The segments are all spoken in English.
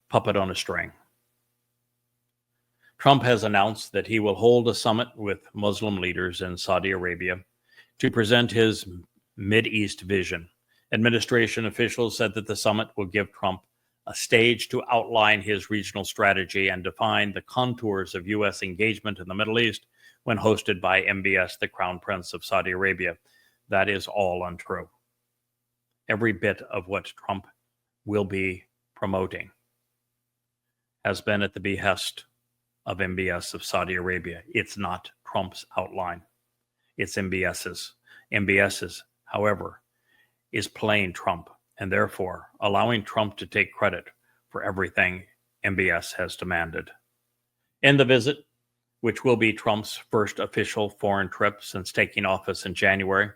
puppet on a string. Trump has announced that he will hold a summit with Muslim leaders in Saudi Arabia to present his Mideast vision. Administration officials said that the summit will give Trump a stage to outline his regional strategy and define the contours of U.S. engagement in the Middle East when hosted by MBS, the Crown Prince of Saudi Arabia. That is all untrue. Every bit of what Trump will be promoting has been at the behest of MBS of Saudi Arabia. It's not Trump's outline. It's MBS's. MBS's, however, is playing Trump and therefore allowing Trump to take credit for everything MBS has demanded. In the visit, which will be Trump's first official foreign trip since taking office in January,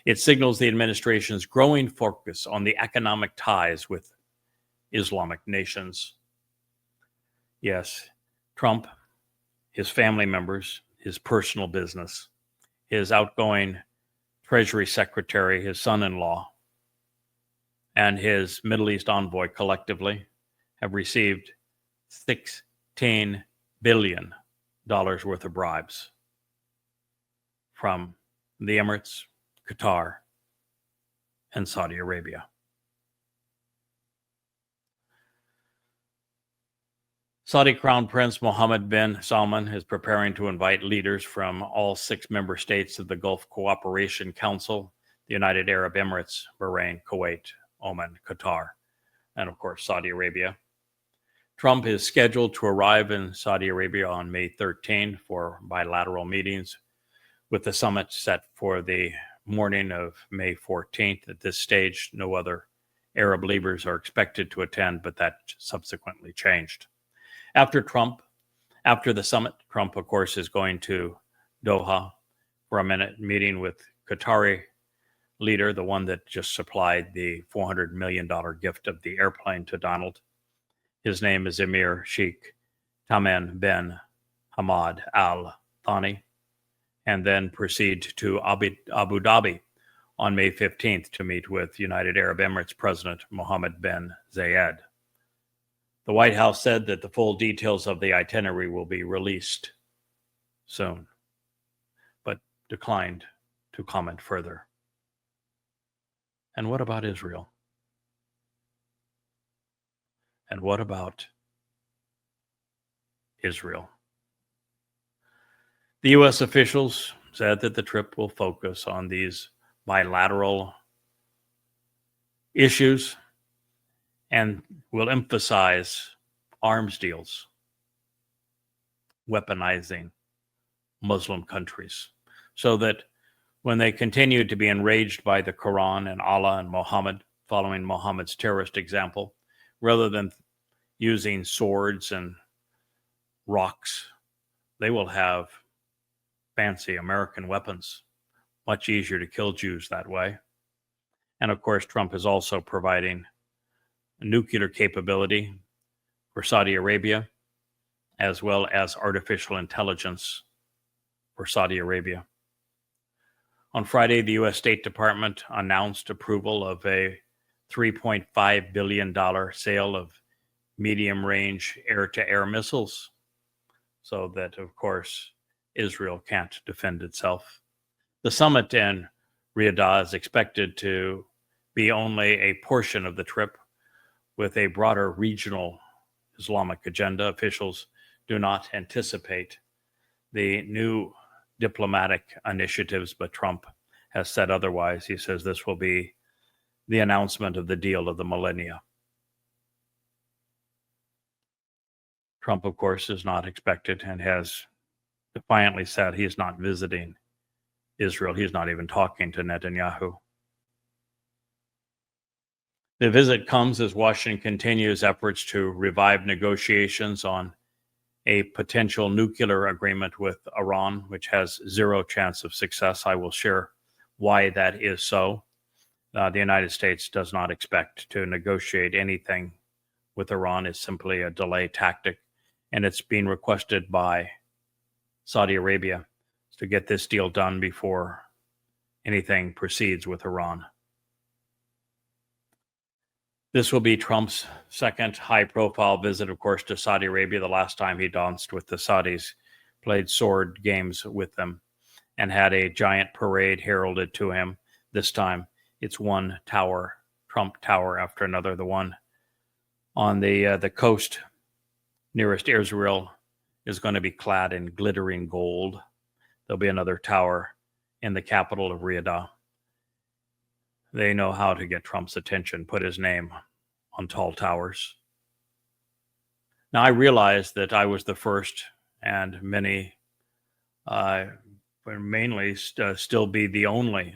it signals the administration's growing focus on the economic ties with Islamic nations. Yes, Trump, his family members, his personal business, his outgoing Treasury Secretary, his son-in-law, and his Middle East envoy collectively have received $16 billion worth of bribes from the Emirates, Qatar, and Saudi Arabia. Saudi Crown Prince Mohammed bin Salman is preparing to invite leaders from all 6 member states of the Gulf Cooperation Council, the United Arab Emirates, Bahrain, Kuwait, Oman, Qatar, and of course Saudi Arabia. Trump is scheduled to arrive in Saudi Arabia on May 13 for bilateral meetings, with the summit set for the morning of May 14th. At this stage, no other Arab leaders are expected to attend, but that subsequently changed. After the summit, Trump, of course, is going to Doha for a minute meeting with Qatari leader, the one that just supplied the $400 million gift of the airplane to Donald. His name is Emir Sheikh Tamim bin Hamad Al Thani, and then proceed to Abu Dhabi on May 15th to meet with United Arab Emirates President Mohammed bin Zayed. The White House said that the full details of the itinerary will be released soon, but declined to comment further. And what about Israel? And what about Israel? The U.S. officials said that the trip will focus on these bilateral issues and will emphasize arms deals, weaponizing Muslim countries, so that when they continue to be enraged by the Quran and Allah and Muhammad, following Muhammad's terrorist example, rather than using swords and rocks, they will have fancy American weapons. Much easier to kill Jews that way. And of course, Trump is also providing nuclear capability for Saudi Arabia, as well as artificial intelligence for Saudi Arabia. On Friday, the U.S. State Department announced approval of a $3.5 billion sale of medium-range air-to-air missiles, so that, of course, Israel can't defend itself. The summit in Riyadh is expected to be only a portion of the trip, with a broader regional Islamic agenda. Officials do not anticipate the new diplomatic initiatives, but Trump has said otherwise. He says this will be the announcement of the deal of the millennia. Trump, of course, is not expected and has defiantly said he's not visiting Israel. He's not even talking to Netanyahu. The visit comes as Washington continues efforts to revive negotiations on a potential nuclear agreement with Iran, which has zero chance of success. I will share why that is so. The United States does not expect to negotiate anything with Iran. It's simply a delay tactic, and it's being requested by Saudi Arabia to get this deal done before anything proceeds with Iran. This will be Trump's second high-profile visit, of course, to Saudi Arabia. The last time he danced with the Saudis, played sword games with them, and had a giant parade heralded to him. This time, it's one tower, Trump Tower after another. The one on the coast nearest Israel is going to be clad in glittering gold. There'll be another tower in the capital of Riyadh. They know how to get Trump's attention, put his name on tall towers. Now, I realize that I was the first, and many, mainly still be the only,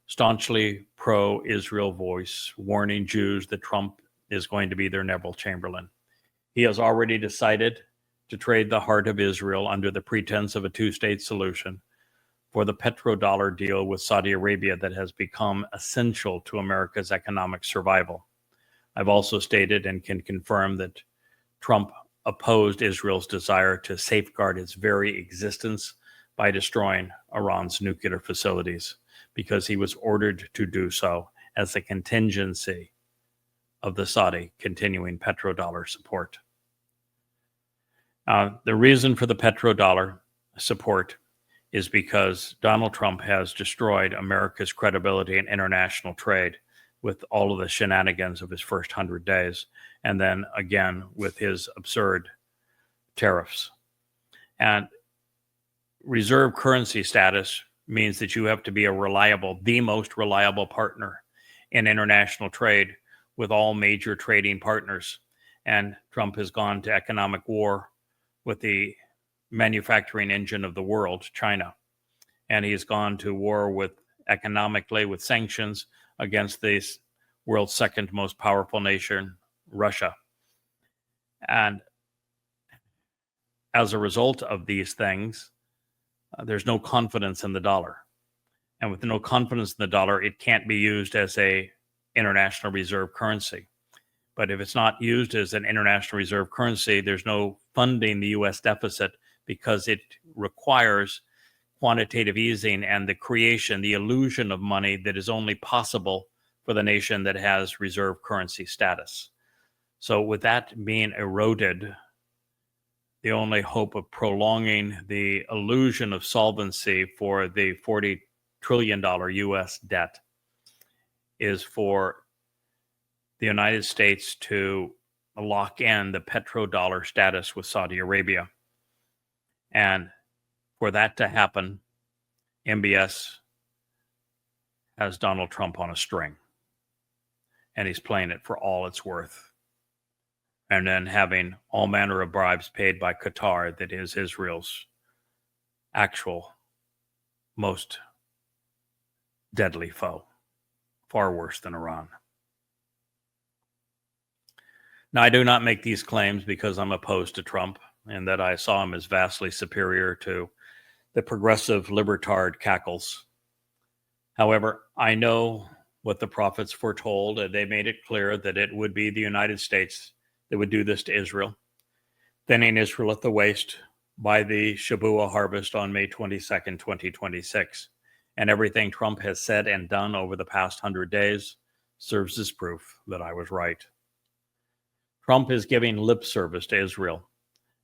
staunchly pro-Israel voice, warning Jews that Trump is going to be their Neville Chamberlain. He has already decided to trade the heart of Israel under the pretense of a two-state solution for the petrodollar deal with Saudi Arabia that has become essential to America's economic survival. I've also stated and can confirm that Trump opposed Israel's desire to safeguard its very existence by destroying Iran's nuclear facilities, because he was ordered to do so as a contingency of the Saudi continuing petrodollar support. The reason for the petrodollar support is because Donald Trump has destroyed America's credibility in international trade with all of the shenanigans of his first 100 days, and then again with his absurd tariffs. And reserve currency status means that you have to be the most reliable partner in international trade with all major trading partners. And Trump has gone to economic war with the manufacturing engine of the world, China. And he's gone to war economically with sanctions against the world's second most powerful nation, Russia. And as a result of these things, there's no confidence in the dollar. And with no confidence in the dollar, it can't be used as a international reserve currency. But if it's not used as an international reserve currency, there's no funding the U.S. deficit, because it requires quantitative easing and the illusion of money that is only possible for the nation that has reserve currency status. So with that being eroded, the only hope of prolonging the illusion of solvency for the $40 trillion U.S. debt is for the United States to lock in the petrodollar status with Saudi Arabia. And for that to happen, MBS has Donald Trump on a string. And he's playing it for all it's worth. And then having all manner of bribes paid by Qatar, that is Israel's actual most deadly foe, far worse than Iran. Now, I do not make these claims because I'm opposed to Trump and that I saw him as vastly superior to the progressive libertard cackles. However, I know what the prophets foretold, and they made it clear that it would be the United States that would do this to Israel, thinning Israel at the waist by the Shabuah harvest on May 22nd, 2026. And everything Trump has said and done over the past 100 days serves as proof that I was right. Trump is giving lip service to Israel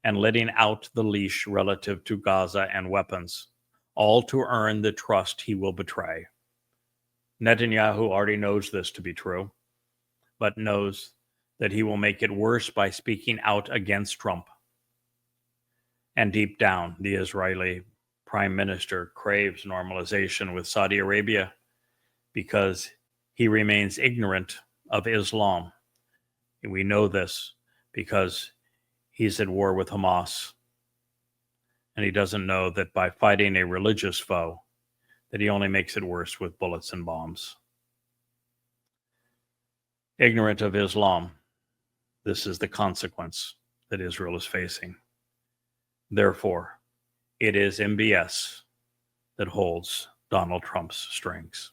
and letting out the leash relative to Gaza and weapons, all to earn the trust he will betray. Netanyahu already knows this to be true, but knows that he will make it worse by speaking out against Trump. And deep down, the Israeli Prime Minister craves normalization with Saudi Arabia because he remains ignorant of Islam. And we know this because he's at war with Hamas. And he doesn't know that by fighting a religious foe, that he only makes it worse with bullets and bombs. Ignorant of Islam, this is the consequence that Israel is facing. Therefore, it is MBS that holds Donald Trump's strings.